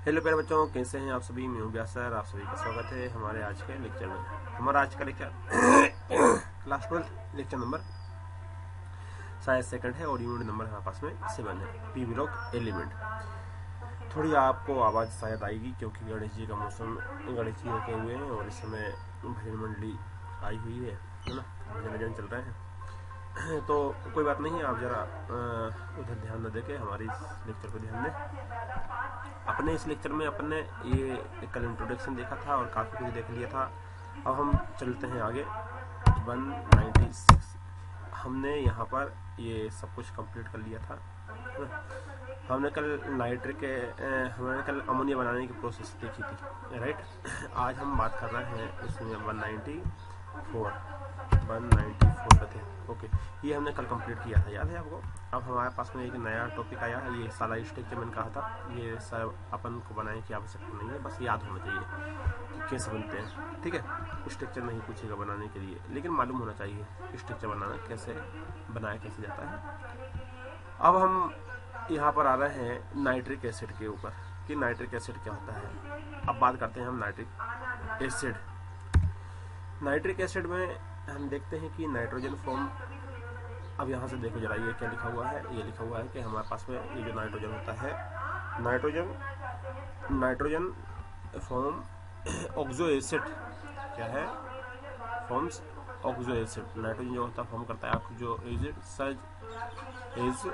Hello प्यारे बच्चों, कैसे हैं आप सभी। मैं हूं व्यास सर, आप सभी का स्वागत है हमारे आज के लेक्चर में। हमारा आज का लेक्चर क्लास 12 लेक्चर नंबर शायद सेकंड है और यूनिट नंबर हमारे पास में 7 है, पी ब्लॉक एलिमेंट। थोड़ी आपको आवाज़ शायद आएगी क्योंकि गणेश जी का मौसम, गणेश जी रखे हुए हैं और इस समय भजन मंडली आई हुई है ना, भजन चल रहे हैं। तो कोई बात नहीं, आप जरा उधर ध्यान न देके हमारी इस लेक्चर पर ध्यान दें। अपने इस लेक्चर में अपने ये कल इंट्रोडक्शन देखा था और काफ़ी कुछ देख लिया था। अब हम चलते हैं आगे 196। हमने यहाँ पर ये सब कुछ कंप्लीट कर लिया था। हमने कल अमोनिया बनाने की प्रोसेस देखी थी, राइट। आज हम बात कर रहे हैं इसमें 194 पे थे। ओके, ये हमने कल कंप्लीट किया था, याद है आपको। अब हमारे पास में एक नया टॉपिक आया है, ये सारा स्ट्रक्चर मैंने कहा था, ये सब अपन को बनाने की आवश्यकता नहीं है, बस याद होना चाहिए कि कैसे बनते हैं, ठीक है। स्ट्रक्चर नहीं पूछेगा बनाने के लिए, लेकिन मालूम होना चाहिए स्ट्रक्चर बनाना कैसे बनाया कैसे जाता है। अब हम यहाँ पर आ रहे हैं नाइट्रिक एसिड के ऊपर कि नाइट्रिक एसिड क्या होता है। अब बात करते हैं हम नाइट्रिक एसिड। नाइट्रिक एसिड में हम देखते हैं कि नाइट्रोजन फॉर्म, अब यहाँ से देखो जरा, ये क्या लिखा हुआ है। ये लिखा हुआ है कि हमारे पास में ये जो नाइट्रोजन होता है, नाइट्रोजन फॉर्म ऑक्सो एसिड, क्या है, फॉर्म्स ऑक्सो एसिड। नाइट्रोजन जो होता है फॉर्म करता है oxo acid such as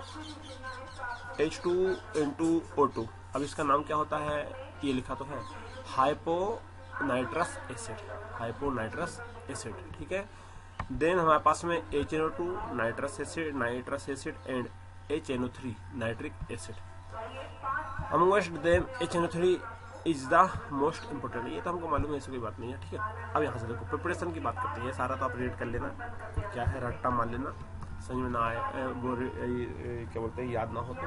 H2N2O2। अब इसका नाम क्या होता है, ये लिखा तो है हाइपोनाइट्रस एसिड, ठीक है। देन हमारे पास में HNO2 nitrous acid and HNO3 nitric acid. Amongst them HNO3 is the most important. ये तो हमको मालूम है, ऐसी कोई बात नहीं है, ठीक है। अब यहाँ से देखो प्रिपरेशन की बात करते हैं। ये सारा तो आप रीड कर लेना, क्या है रट्टा मान लेना, समझ में ना आए वो क्या बोलते हैं याद ना हो तो,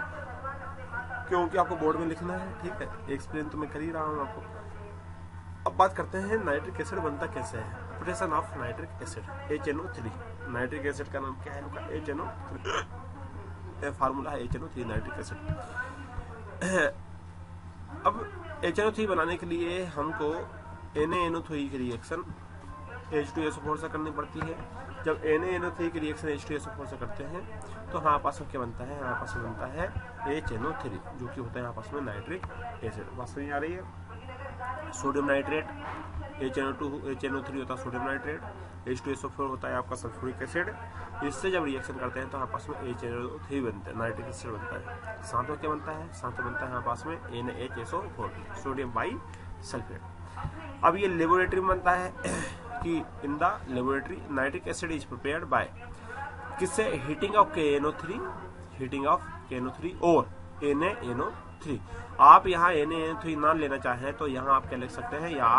क्योंकि आपको बोर्ड में लिखना है, ठीक है। एक्सप्लेन तो मैं कर ही रहा हूँ आपको। अब बात करते हैं नाइट्रिक एसिड बनता कैसे है। Preparation of nitric acid HNO3। Nitric acid का नाम क्या है उनका, HNO3, फार्मूला है HNO3 नाइट्रिक एसिड। अब HNO3 बनाने के लिए हमको NaNO3 की रिएक्शन H2SO4 से करनी पड़ती है। जब NaNO3 की रिएक्शन H2SO4 से करते हैं तो हमारे पास में क्या बनता है, हमारे पास में बनता है HNO3, जो कि होता है हमारे पास में नाइट्रिक एसिड। बात समझ आ रही है। सोडियम नाइट्रेट, HNO3 होता है सोडियम नाइट्रेट, H2SO4 होता है आपका सल्फ्यूरिक एसिड। इससे जब रिएक्शन करते हैं तो हमारे पास में HNO3 बनता है, नाइट्रिक एसिड बनता है। साथ में क्या बनता है, साथ में बनता है हमारे पास में NaHSO4, सोडियम बाई सल्फेट। अब ये लेबोरेटरी में बनता है कि in the laboratory nitric acid is prepared bye किससे, हीटिंग ऑफ KNO3 और NaNO3। आप यहाँ NaNO3 ना लेना चाहें तो यहाँ आप क्या लिख सकते हैं, यहाँ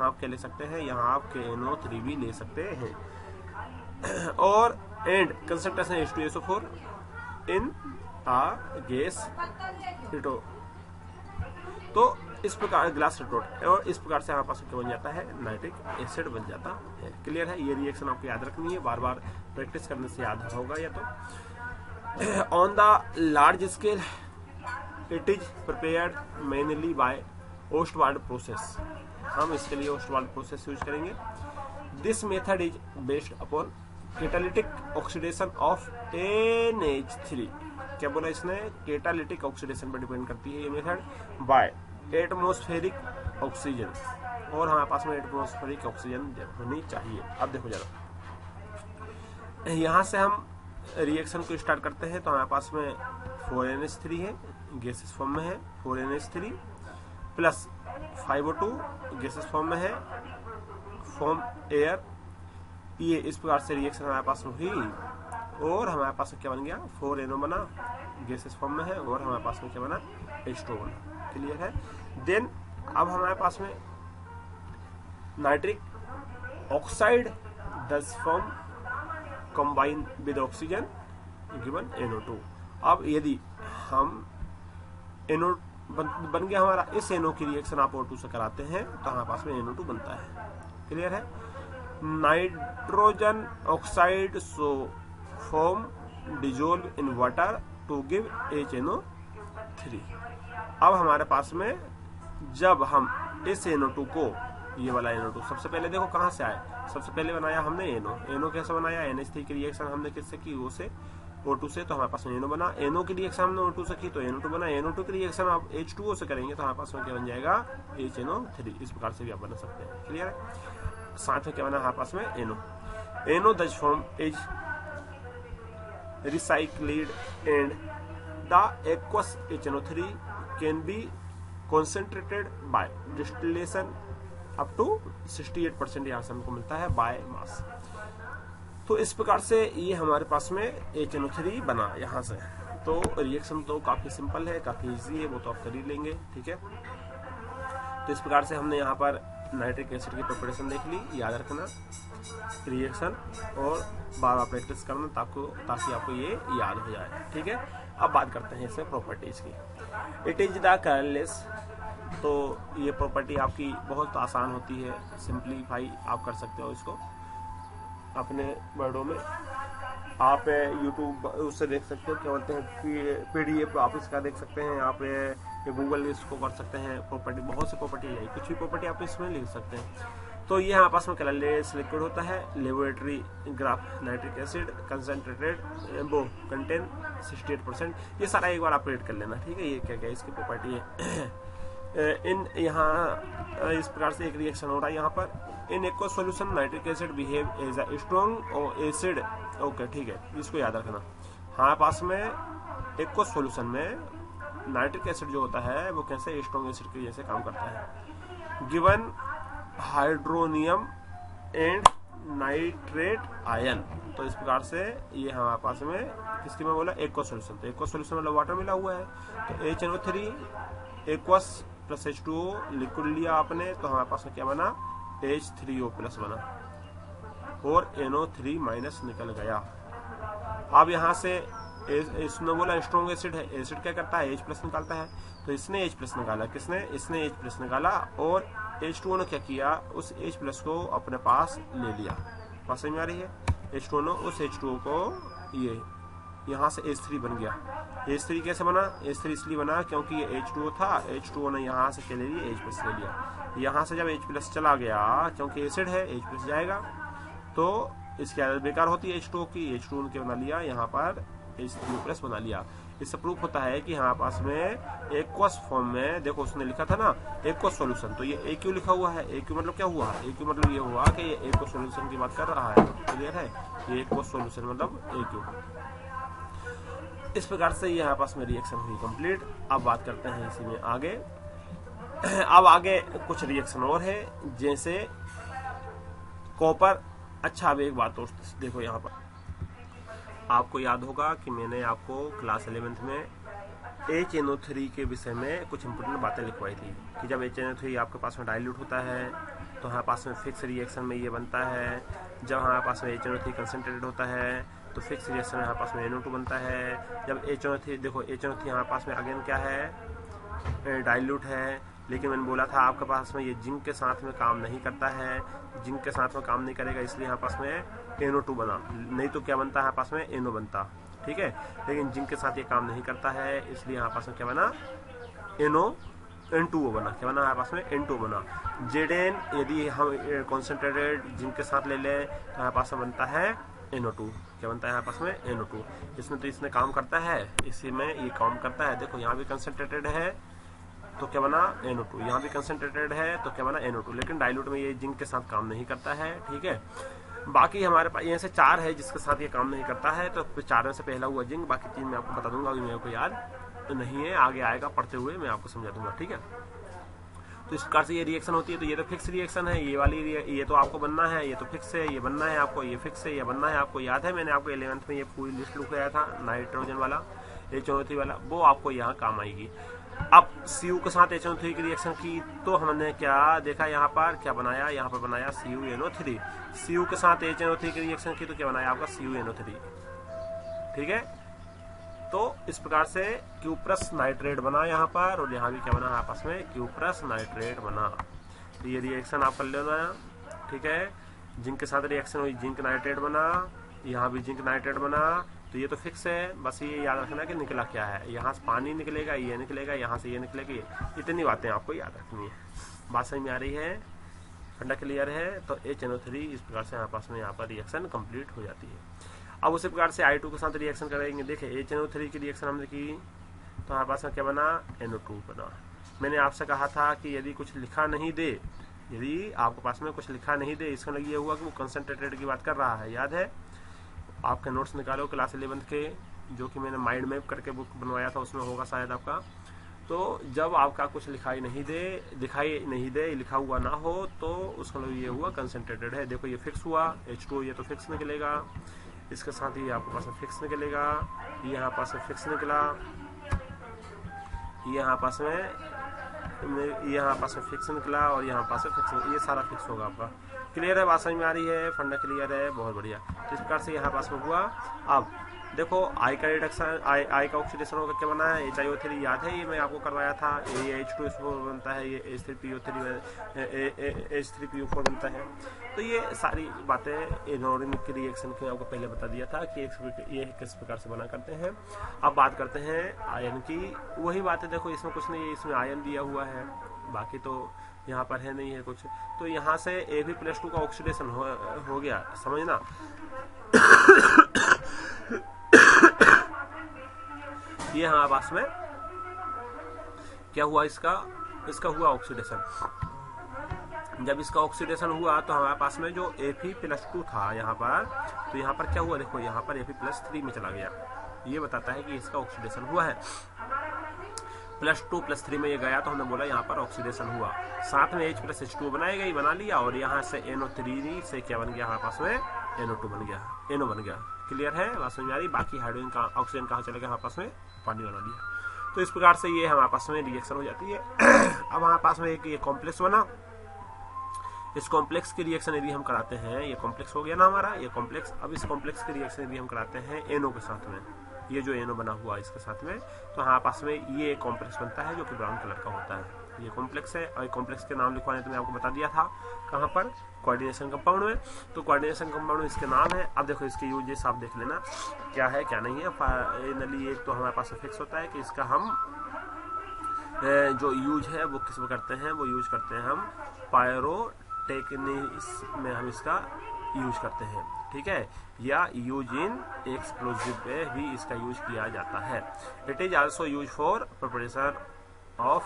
आप क्या लिख सकते हैं, यहाँ आप KNO3 भी ले सकते हैं। और and concentration H2SO4 in gas रिटो, तो इस प्रकार ग्लास रिटोट, और इस प्रकार से हमारे पास क्या बन जाता है, नाइट्रिक एसिड बन जाता है। क्लियर है। ये रिएक्शन आपको याद रखनी है, बार बार प्रैक्टिस करने से याद होगा। या तो on the large scale it is prepared mainly by Ostwald process. हम इसके लिए ओस्टवाल्ड प्रोसेस यूज करेंगे। This method is based upon catalytic oxidation of NH3। क्या बोला इसने, कैटालिटिक ऑक्सीडेशन पर डिपेंड करती है ये मेथड, बाय एटमॉस्फेरिक ऑक्सीजन, और हमारे पास में एटमॉस्फेरिक ऑक्सीजन होनी चाहिए। अब देखो जरा, यहाँ से हम रिएक्शन को स्टार्ट करते हैं तो हमारे पास में 4NH3 है, गैसेस फॉर्म में है, 4NH3 plus 5O2 gases form में है, फॉर्म एयर। ये इस प्रकार से रिएक्शन हमारे पास में हुई और हमारे पास में क्या बन गया, 4NO बना, गैसेस फॉर्म में है, और हमारे पास में क्या बना, H2 बना। क्लियर है। देन अब हमारे पास में नाइट्रिक ऑक्साइड दस form combine with oxygen given NO2। अब यदि हम NO बन गया हमारा, इस NO की रिएक्शन आप O2 से कराते हैं तो हमारे पास में NO2 बनता है। क्लियर है। Nitrogen oxide so form dissolve in water to give HNO3। अब हमारे पास में जब हम इस NO2 को, ये वाला NO2 सबसे पहले देखो कहाँ से आया, सबसे पहले बनाया हमने NO कैसे बनाया, NH3 की रिएक्शन हमने किससे की, O से, O2 से, तो हमारे पास में NO बना। NO की रिएक्शन हमने O2 से की तो NO2 बना। NO2 की रिएक्शन आप H2O से करेंगे तो हमारे पास में क्या बन जाएगा, HNO3। इस प्रकार से भी आप बना सकते हैं, क्लियर है। साथ में क्या बना हमारे पास में NO दज form is recycled and the aqueous HNO3 can be concentrated by distillation up to 68% यहाँ से हमको मिलता है बाय मास। तो इस प्रकार से ये हमारे पास में HNO3 बना यहाँ से। तो रिएक्शन तो काफी सिंपल है, काफी इजी है, वो तो आप कर ही लेंगे, ठीक है। तो इस प्रकार से हमने यहाँ पर नाइट्रिक एसिड की प्रिपरेशन देख ली, याद रखना रिएक्शन और बार बार प्रैक्टिस करना ताकि आपको ये याद हो जाए, ठीक है। अब बात करते हैं इसमें प्रॉपर्टीज की। इट इज द कलरलेस, तो ये प्रॉपर्टी आपकी बहुत आसान होती है, सिंप्लीफाई आप कर सकते हो इसको अपने वर्डों में। आप यूट्यूब उससे देख सकते हो, क्या बोलते हैं PDF आप इसका देख सकते हैं, आप गूगल इसको कर सकते हैं। प्रॉपर्टी बहुत सी प्रॉपर्टी है, कुछ भी प्रॉपर्टी आप इसमें लिख सकते हैं। तो ये हमारे पास में कलरलेस लिक्विड होता है, laboratory graph nitric acid concentrated वो कंटेन 68%। ये सारा एक बार आप रीड कर लेना, ठीक है। ये क्या क्या इसकी प्रॉपर्टी है। इन यहाँ इस प्रकार से एक रिएक्शन हो रहा है यहाँ पर। In aqua solution nitric acid behave as a strong acid, okay, ठीक है, इसको याद रखना। हमारे पास में एक्वा सॉल्यूशन में नाइट्रिक एसिड जो होता है वो कैसे स्ट्रॉन्ग एसिड के जैसे काम करता है। Given hydronium and nitrate ion, तो इस प्रकार से ये हमारे पास में किसकी मैं बोला, एक्वा सॉल्यूशन। तो एक्वा सॉल्यूशन मतलब वाटर मिला हुआ है, तो HNO3 aqueous plus H2O liquid लिया आपने, तो हमारे पास में क्या बना, H3O प्लस बना और NO3 माइनस निकल गया। अब यहाँ से इसने बोला स्ट्रॉन्ग एसिड है, एसिड क्या करता है, H प्लस निकालता है, तो इसने H प्लस निकाला, किसने, इसने H प्लस निकाला, और H2O ने क्या किया, उस H प्लस को अपने पास ले लिया। बात समझ में आ रही है। H2O ने उस H2O को ये यहाँ से H3 बन गया। H3 कैसे बना, H3 इसलिए बना क्योंकि ये H2O था, H2O ने यहाँ से क्या ले लिया, H प्लस ले लिया। यहाँ से जब H प्लस चला गया, क्योंकि एसिड है H प्लस जाएगा, तो इसकी आदत बेकार होती है H2O की, H2O ने क्या बना लिया, यहाँ पर H3O प्लस बना लिया। इससे प्रूफ होता है कि हमारे पास में एक्वस फॉर्म में, देखो उसने लिखा था ना एक्वस सॉल्यूशन, तो ये AQ लिखा हुआ है। AQ मतलब क्या हुआ, AQ मतलब ये हुआ कि ये एक्वस सॉल्यूशन की बात कर रहा है, क्लियर है। ये एक्वस सॉल्यूशन मतलब AQ। इस प्रकार से ये हमारे पास में रिएक्शन हुई कंप्लीट। अब बात करते हैं इसी में आगे। अब आगे कुछ रिएक्शन और है, जैसे कॉपर। अच्छा, अब एक बात और देखो, यहाँ पर आपको याद होगा कि मैंने आपको क्लास 11th में HNO3 के विषय में कुछ इंपोर्टेंट बातें लिखवाई थी कि जब HNO3 आपके पास में डाइल्यूट होता है तो हमारे पास में फिक्स रिएक्शन में ये बनता है। जब हमारे पास में HNO3 कंसनट्रेटेड होता है तो फिक्स रिएक्शन में हमारे पास में NO2 बनता है। जब HNO3, देखो HNO3 हमारे पास में अगेन क्या है, डाइल्यूट है, लेकिन मैंने बोला था आपके पास में ये जिंक के साथ में काम नहीं करता है, जिंक के साथ में काम नहीं करेगा, इसलिए यहाँ पास में NO2 बना, नहीं तो क्या बनता है यहाँ पास में NO बनता, ठीक है। लेकिन जिंक के साथ ये काम नहीं करता है, इसलिए यहाँ पास में क्या बना, N2O बना। क्या बना यहाँ पास में, N2O बना। Zn यदि हम कॉन्सेंट्रेटेड जिंक के साथ ले लें तो यहाँ पास में बनता है NO2। क्या बनता है यहाँ पास में, NO2। इसमें तो इसने काम करता है, इसी में ये काम करता है। देखो यहाँ भी कंसेंट्रेटेड है तो क्या बना, NO2। यहाँ भी कंसेंट्रेटेड है तो क्या बना, NO2। लेकिन डाइल्यूट में ये जिंक के साथ काम नहीं करता है, ठीक है। बाकी हमारे पास यहाँ से 4 है जिसके साथ ये काम नहीं करता है, तो 4 में से पहला हुआ जिंक, बाकी 3 मैं आपको बता दूंगा, अभी मेरे को याद नहीं है, आगे आएगा पढ़ते हुए मैं आपको समझा दूंगा, ठीक है। तो इस प्रकार से ये रिएक्शन होती है। तो ये तो फिक्स रिएक्शन है, ये वाली ये तो आपको बनना है, ये तो फिक्स है, ये बनना है आपको, ये फिक्स है, ये बनना है आपको। याद है मैंने आपको 11th में ये पूरी लिस्ट लिखाया था, नाइट्रोजन वाला, HNO3 वाला, वो आपको यहाँ काम आएगी। अब Cu के साथ HNO3 की रिएक्शन की तो हमने क्या देखा, यहाँ पर क्या बनाया, यहाँ पर बनाया CuNO3। Cu के साथ HNO3 की रिएक्शन की तो क्या बनाया आपका, CuNO3, ठीक है। तो इस प्रकार से क्यूप्रस नाइट्रेट बना यहाँ पर, और यहाँ भी क्या बना आपस में, क्यूप्रस नाइट्रेट बना। तो ये रिएक्शन आप कर लेना, ठीक है। जिंक के साथ रिएक्शन हुई, जिंक नाइट्रेट बना, यहाँ भी जिंक नाइट्रेट बना। तो तो ये तो फिक्स है, बस ये याद रखना कि निकला क्या है। यहाँ से पानी निकलेगा, ये निकलेगा, यहाँ से ये निकलेगी, इतनी बातें आपको याद रखनी है। बात समझ में आ रही है? फंडा क्लियर है? तो HNO3 इस प्रकार से यहाँ पर रिएक्शन कंप्लीट हो जाती है। अब उसी प्रकार से I2 के साथ रिएक्शन करेंगे। देखिए HNO3 की रिएक्शन हमने की तो हमारे पास में क्या बना, NO2 बना। मैंने आपसे कहा था कि यदि कुछ लिखा नहीं दे, यदि आपके पास में कुछ लिखा नहीं दे, इसका मतलब ये हुआ कि वो कंसंट्रेटेड की बात कर रहा है। याद है? आपके नोट्स निकालो क्लास 11 के, जो कि मैंने माइंड मैप करके बुक बनवाया था, उसमें होगा शायद आपका। तो जब आपका कुछ दिखाई नहीं दे, लिखा हुआ ना हो, तो उसका मतलब ये हुआ कंसंट्रेटेड है। देखो ये फिक्स हुआ, H2O ये तो फिक्स निकलेगा, इसके साथ ही आपके पास में फिक्स निकलेगा, यहाँ पास में फिक्स निकला, यहाँ पास में फिक्स निकला, और यहाँ पास में फिक्स, ये सारा फिक्स होगा आपका। क्लियर है? बात समझ में आ रही है? फंडा क्लियर है? बहुत बढ़िया। इस प्रकार से यहाँ पास में हुआ। अब देखो I का रिडक्शन, I का ऑक्सीडेशन होकर क्या बना है, HiO3 याद है, ये मैं आपको करवाया था। ये H2SO बनता है, ये H3PO4 बनता है। तो ये सारी बातें इनऑर्गेनिक रिएक्शन के आपको पहले बता दिया था कि ये किस प्रकार से बना करते हैं। अब बात करते हैं आयन की। वही बात है, देखो इसमें कुछ नहीं है, इसमें आयन दिया हुआ है, बाकी तो यहाँ पर है नहीं है कुछ। तो यहाँ से Ab+2 का ऑक्सीडेशन हो गया, समझना। ये हमारे पास में क्या हुआ, इसका हुआ ऑक्सीडेशन। जब इसका ऑक्सीडेशन हुआ तो हमारे पास में जो Fe+2 था यहाँ पर, तो यहाँ पर क्या हुआ, देखो यहाँ पर Fe+3 में चला गया। ये बताता है कि इसका ऑक्सीडेशन हुआ है। +2+3 में ये गया तो हमने बोला यहाँ पर ऑक्सीडेशन हुआ। साथ में H+H2 बनाएगा, ये बना लिया, और यहाँ से NO3 से क्या बन गया, हमारे पास में NO2 बन गया, NO बन गया। क्लियर है? बात समझ में आ रही? बाकी हाइड्रोजन का ऑक्सीजन कहाँ चला गया, हमारे पास में पानी बना लिया। तो इस प्रकार से ये हमारे पास में रिएक्शन हो जाती है। अब हमारे पास में एक ये कॉम्प्लेक्स बना। इस कॉम्प्लेक्स की रिएक्शन यदि हम कराते हैं, ये कॉम्प्लेक्स हो गया ना हमारा, ये कॉम्प्लेक्स। अब इस कॉम्प्लेक्स की रिएक्शन यदि हम कराते हैं NO के साथ में, ये जो NO बना हुआ इसके साथ में, तो हमारे पास में ये कॉम्प्लेक्स बनता है जो कि ब्राउन कलर का होता है। ये कॉम्प्लेक्स है, और कॉम्प्लेक्स के नाम लिखवाने तो मैं आपको बता दिया था कहाँ पर, कोऑर्डिनेशन कंपाउंड में। तो कोऑर्डिनेशन कंपाउंड में इसके नाम है। अब देखो इसके यूजेस आप देख लेना क्या है क्या नहीं है। फाइनली एक तो हमारे पास फिक्स होता है कि इसका हम जो यूज है वो किस में करते हैं, वो यूज करते हैं हम पायरोटेक्निक्स में, हम इसका यूज करते हैं, ठीक है, या यूज इन एक्सप्लोजिव में भी इसका यूज किया जाता है। It is also use for preparation of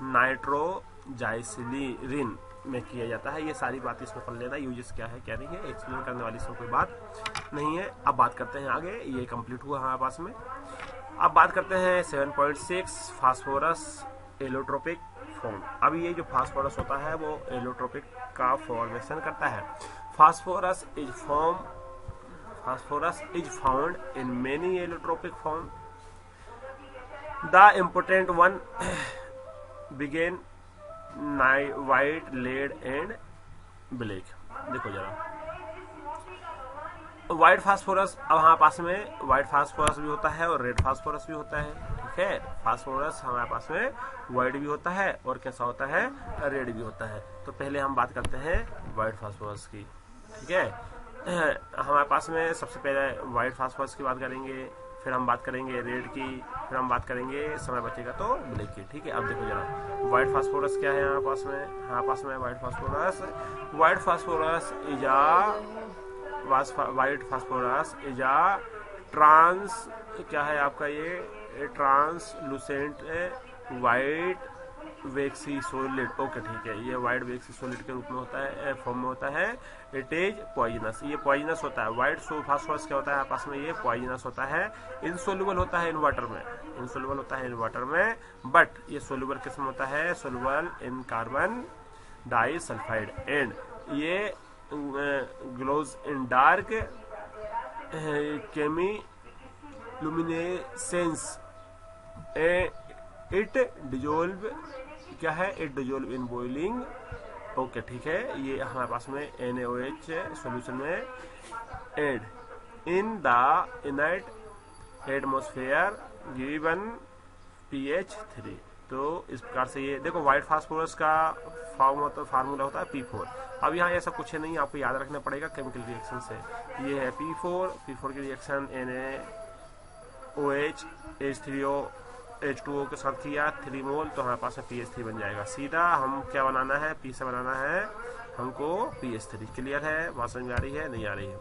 नाइट्रोजाइसिलीन में किया जाता है। ये सारी बात इसमें पढ़ लेना, यूजेस क्या है क्या नहीं है, एक्सप्लेन करने वाली इसमें कोई बात नहीं है। अब बात करते हैं आगे, ये कंप्लीट हुआ हमारे पास में। अब बात करते हैं 7.6 फास्फोरस एलोट्रोपिक फॉर्म। अब ये जो फास्फोरस होता है वो एलोट्रोपिक का फॉर्मेशन करता है। Phosphorus is found in many allotropic form. The important one बिगेन white, lead and black। देखो जरा व्हाइट फास्फोरस, अब हमारे पास में व्हाइट फास्फोरस भी होता है और रेड फास्फोरस भी होता है, ठीक है। फास्फोरस हमारे पास में व्हाइट भी होता है और कैसा होता है, रेड भी होता है। तो पहले हम बात करते हैं व्हाइट फास्फोरस की, ठीक है। हमारे पास में सबसे पहले व्हाइट फास्फोरस की बात करेंगे, फिर हम बात करेंगे रेड की, फिर हम बात करेंगे समय बचेगा तो ब्लैक की, ठीक है। अब देखो जरा व्हाइट फास्फोरस क्या है हमारे पास में white phosphorus is a trans, क्या है आपका ये translucent white waxy solid, okay ठीक है। ये व्हाइट वैक्सी सॉलिड के रूप में होता है, फॉर्म में होता है। इट इज पॉइजनस, ये पॉइजनस होता है। व्हाइट फास्फोरस क्या होता है आपस में, ये पॉइजनस होता है। इनसोल्यूबल होता है इन वाटर में, बट ये सोल्यूबल किस में होता है, soluble in carbon disulphide, and ये glows in dark chemiluminescence. It dissolve, क्या है, it dissolve in boiling, okay ठीक है। ये हमारे पास में NaOH सॉल्यूशन में add in the inert atmosphere given pH 3। तो तो इस प्रकार से ये देखो व्हाइट फास्फोरस का फार्मूला होता है P4। अब यहाँ ऐसा कुछ है नहीं, आपको याद रखना पड़ेगा केमिकल रिएक्शन से। ये है P4 की रिएक्शन NaOH H3O H2O के साथ किया 3 मोल, तो हमारे पास में PH3 बन जाएगा। सीधा हम क्या बनाना है, P से बनाना है हमको PH3। क्लियर है, बात समझ में आ रही है नहीं आ रही है?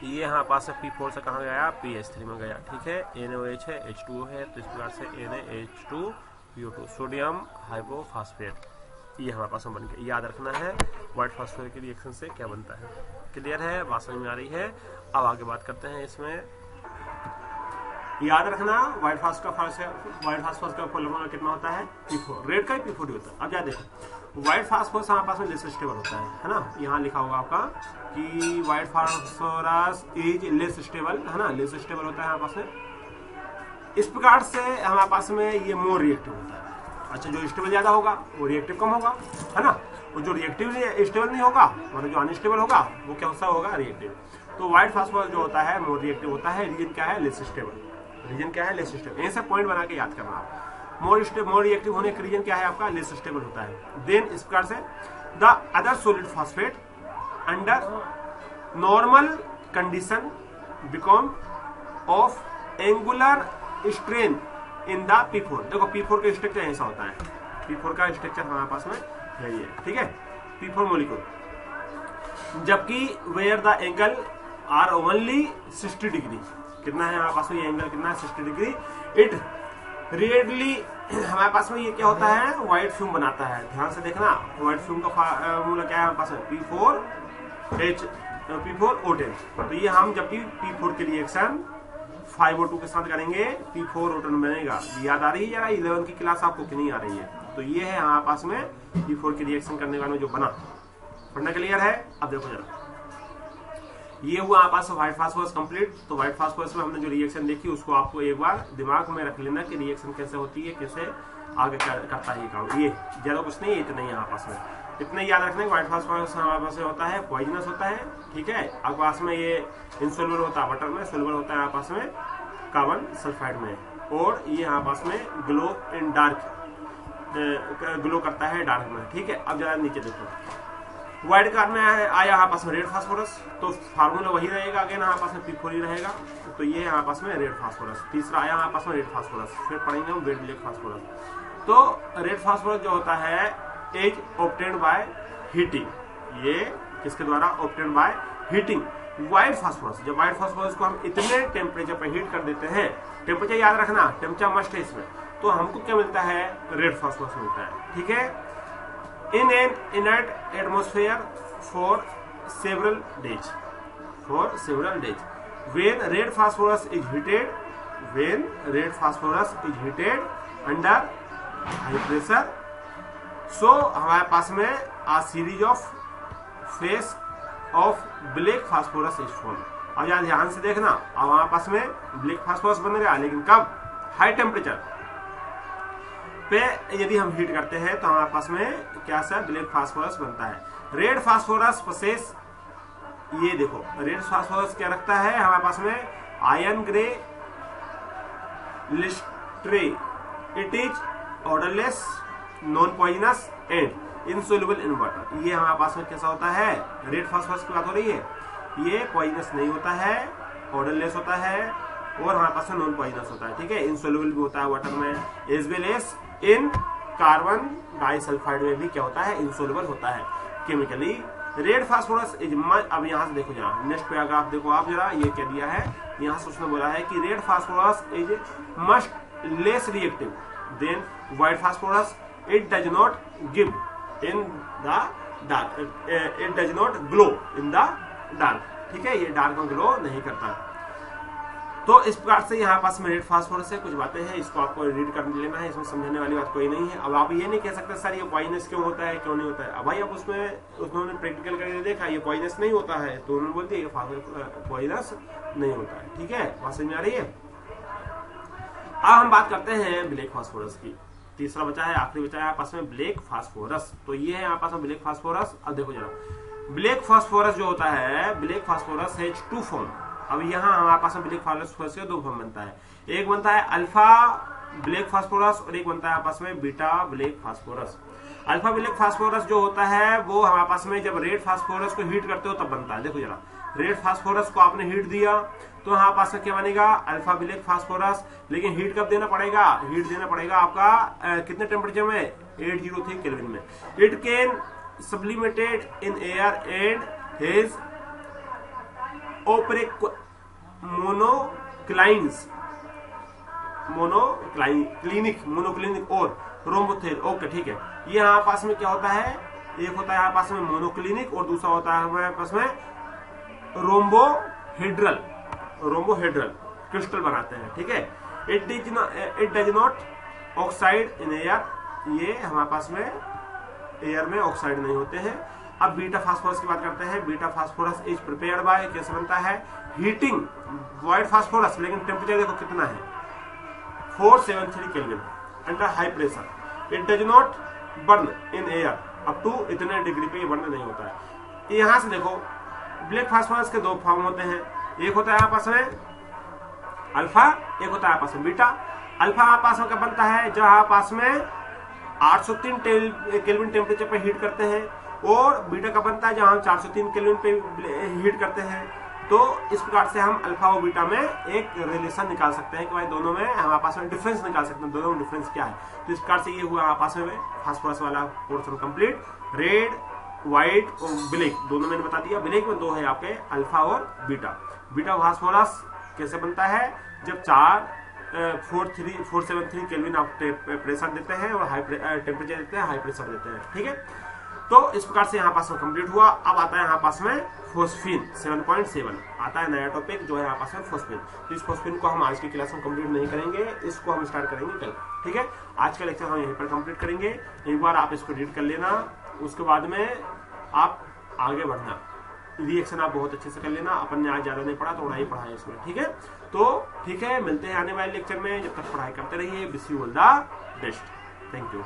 ये हमारे पास में P4 से कहाँ गया, PH3 में गया। ठीक है, NaOH है H2O है, तो इस प्रकार से NaH2PO2 सोडियम हाइपोफॉस्फेट, ये हमारे पास में बन गया। याद रखना है व्हाइट फास्फोरस के रिएक्शन से क्या बनता है। क्लियर है, बात समझ में आ रही है? अब आगे बात करते हैं इसमें। याद रखना व्हाइट फास्फोरस का फॉर्मूला कितना होता है, P4। रेड का ही P4 होता है। अब क्या देखो, व्हाइट फास्फोरस हमारे पास में लेस स्टेबल होता है ना। यहाँ लिखा होगा आपका कि white phosphorus is less stable, है ना, लेस स्टेबल होता है हमारे पास में। इस प्रकार से हमारे पास में ये मोर रिएक्टिव होता है। अच्छा, जो स्टेबल ज्यादा होगा वो रिएक्टिव कम होगा, है ना। और जो रिएक्टिव स्टेबल नहीं होगा, मतलब जो अनस्टेबल होगा, वो क्या होगा, रिएक्टिव। तो व्हाइट फास्फोरस जो होता है मोर रिएक्टिव होता है। रीजन क्या है, लेस स्टेबल। रीजन क्या है, लेस स्टेबल। ऐसे पॉइंट बना के याद करना आप। मोर रिएक्टिव होने का रीजन क्या है आपका, लेस स्टेबल होता है। देन इस प्रकार से the other solid phosphate under normal condition become of angular strain in the P4। देखो P4 का स्ट्रक्चर ऐसा होता है। P4 का स्ट्रक्चर हमारे पास में है ये, ठीक है, P4 मॉलिक्यूल। जबकि where the angle are only 60 degree. कितना है हमारे पास में ये एंगल, कितना है, 60 डिग्री। इट रेडली हमारे पास में ये क्या होता है, व्हाइट फ्यूम बनाता है। ध्यान से देखना, व्हाइट फ्यूम का फॉर्मूला क्या है हमारे पास में, P4O10। तो ये हम जबकि P4 की रिएक्शन 5O2 के साथ करेंगे, P4O10 बनेगा। याद आ रही है यार, 11 की क्लास आपको कि नहीं आ रही है? तो ये है हमारे पास में P4 की रिएक्शन करने वाले में जो बना। पढ़ना क्लियर है? अब देखो जरा, ये हुआ हमारे पास व्हाइट फास्फोरस कंप्लीट। तो व्हाइट फास्फोरस में हमने जो रिएक्शन देखी उसको आपको एक बार दिमाग में रख लेना कि रिएक्शन कैसे होती है, कैसे आगे करता है ये काम। ये ज्यादा कुछ नहीं है, इतना ही हमारे पास में। इतना याद रखना, व्हाइट फास्फोरस हमारे पास होता है पॉइजनस होता है, ठीक है। आपके पास में ये इनसोल्युबल होता है वाटर में, सोल्युबल होता है हमारे पास में कार्बन सल्फाइड में, और ये हमारे पास में ग्लो इन डार्क, ग्लो करता है डार्क में, ठीक है। अब जरा नीचे देखो, व्हाइट कार्ड में आया हमारे पास में रेड फास्फोरस, तो फार्मूला वही रहेगा, अगेन हमारे पास में P4 ही रहेगा। तो ये हमारे पास में रेड फास्फोरस। तीसरा आया हमारे पास में रेड फास्फोरस, फिर पढ़ेंगे हम रेड ब्लैक फास्फोरस। तो रेड फास्फोरस जो होता है इज ऑब्टेन्ड बाय हीटिंग। ये किसके द्वारा, obtained by heating. White phosphorus, जब व्हाइट फास्फोरस को हम इतने टेम्परेचर पर हीट कर देते हैं, टेम्परेचर याद रखना, टेम्परेचर मस्ट है इसमें, तो हमको क्या मिलता है, रेड फास्फोरस मिलता है, ठीक है। In an inert atmosphere for several days. When red phosphorus is heated under high pressure, so हमारे पास में a series of phase of black phosphorus is formed। अब यार ध्यान से देखना, अब हमारे पास में ब्लैक फास्फोरस बनेगा, लेकिन कब, हाई टेम्परेचर पे यदि हम हीट करते हैं तो हमारे पास में क्या सा ब्लैक फास्फोरस बनता है। रेड फास्फोरस प्रोसेस, ये देखो रेड फास्फोरस क्या रखता है हमारे पास में, आयन ग्रे लिस्ट्रे। It is odourless, non poisonous and insoluble in water. ये हमारे पास में कैसा होता है, रेड फास्फोरस की बात हो रही है, ये पॉइजनस नहीं होता है, ऑर्डरलेस होता है, और हमारे पास में नॉन पॉइजनस होता है, ठीक है। इनसोल्युबल भी होता है वाटर में, as well as in carbon disulphide में भी क्या होता है, इनसोल्युबल होता है chemically. Red phosphorus is much, अब यहाँ से देखो जरा नेक्स्ट पैराग्राफ देखो आप जरा, ये क्या दिया है यहाँ से उसने बोला है कि red phosphorus is must less reactive than white phosphorus. It does not give in the dark, it does not glow in the dark, ठीक है, ये डार्क में ग्लो नहीं करता। तो इस प्रकार से यहाँ पास में रेड फास्फोरस है, कुछ बातें हैं, इसको आपको रीड कर लेना है, इसमें समझने वाली बात कोई नहीं है। अब आप ये नहीं कह सकते सर ये पॉइजनस क्यों होता है, क्यों नहीं होता है। अब भाई अब उसमें उन्होंने प्रैक्टिकल करके देखा ये पॉइजनस नहीं होता है, तो उन्होंने बोल दिया पॉइजनस नहीं होता है, ठीक है, बात समझ में आ रही है। अब हम बात करते हैं ब्लैक फास्फोरस की। तीसरा बचा है, आखिरी बचा है यहाँ पास में ब्लैक फास्फोरस। तो ये है यहाँ पास में ब्लैक फास्फोरस। अब देखो जरा, ब्लैक फास्फोरस जो होता है, ब्लैक फास्फोरस है 2 फॉर्म। अब यहाँ हमारे पास में ब्लैक फास्फोरस का 2 फॉर्म बनता है। एक बनता है अल्फा ब्लैक फास्फोरस और एक बनता है आपस में beta black phosphorus. Alpha black phosphorus जो होता है वो हमारे पास में जब रेड फास्फोरस को हीट करते हो तब बनता है। देखो जरा, रेड फास्फोरस को आपने हीट दिया तो हमारे पास में क्या बनेगा, अल्फा ब्लैक फास्फोरस। लेकिन हीट कब देना पड़ेगा, हीट देना पड़ेगा आपका कितने टेम्परेचर में, 803 केल्विन में। It can sublimated in air and has monoclinic और रोम्बोथेल। ओके ठीक है, ये यहाँ पास में क्या होता है, एक होता है यहाँ पास में मोनोक्लिनिक और दूसरा होता है हमारे पास में रोम्बोहेड्रल क्रिस्टल बनाते हैं। ठीक है, it does not oxide in air, ये हमारे पास में एयर में ऑक्साइड नहीं होते हैं। अब बीटा फास्फोरस की बात करते हैं। Beta phosphorus is prepared by, कैसे बनता है, हीटिंग व्हाइट फास्फोरस, लेकिन टेम्परेचर देखो कितना है, 473 kelvin under high pressure. It does not burn in air up to इतने डिग्री पे ये बर्न नहीं होता है। यहां से देखो, ब्लैक फास्फोरस के दो फॉर्म होते हैं, एक होता है आपस में अल्फा, एक होता है आपस में बीटा। अल्फा आपस में कब बनता है, जब आपस में 803 केल्विन टेम्परेचर पे हीट करते हैं, और बीटा का बनता है जब हम 403 केल्विन पे हीट करते हैं। तो इस प्रकार से हम अल्फा और बीटा में एक रिलेशन निकाल सकते हैं कि भाई दोनों में हमारे पास में डिफरेंस निकाल सकते हैं, दोनों में डिफरेंस क्या है। तो इस प्रकार से ये हुआ हमारे पास में फास्फोरस वाला पोर्शन कंप्लीट। रेड, व्हाइट और ब्लैक दोनों मैंने बता दिया। ब्लैक में दो है आपके अल्फा और बीटा। बीटा फास्फोरस कैसे बनता है, जब 473 केल्विन आप प्रेशर देते हैं और हाई टेम्परेचर देते हैं, हाई प्रेशर देते हैं। ठीक है, तो इस प्रकार से यहाँ पास में कंप्लीट हुआ। अब आता है यहाँ पास में फोस्फीन 7.7 आता है नया टॉपिक जो है यहाँ पास में फोस्फीन। तो इस फोस्फीन को हम आज की क्लास में कंप्लीट नहीं करेंगे, इसको हम स्टार्ट करेंगे कल। ठीक है, आज का लेक्चर हम यहीं पर कंप्लीट करेंगे। एक बार आप इसको रीड कर लेना, उसके बाद में आप आगे बढ़ना, रिएक्शन आप बहुत अच्छे से कर लेना। अपन ने आज ज्यादा नहीं पढ़ा, थोड़ा ही पढ़ा है इसमें। ठीक है, तो ठीक है, मिलते हैं आने वाले लेक्चर में। जब तक पढ़ाई करते रहिए, wish you all the best. Thank you.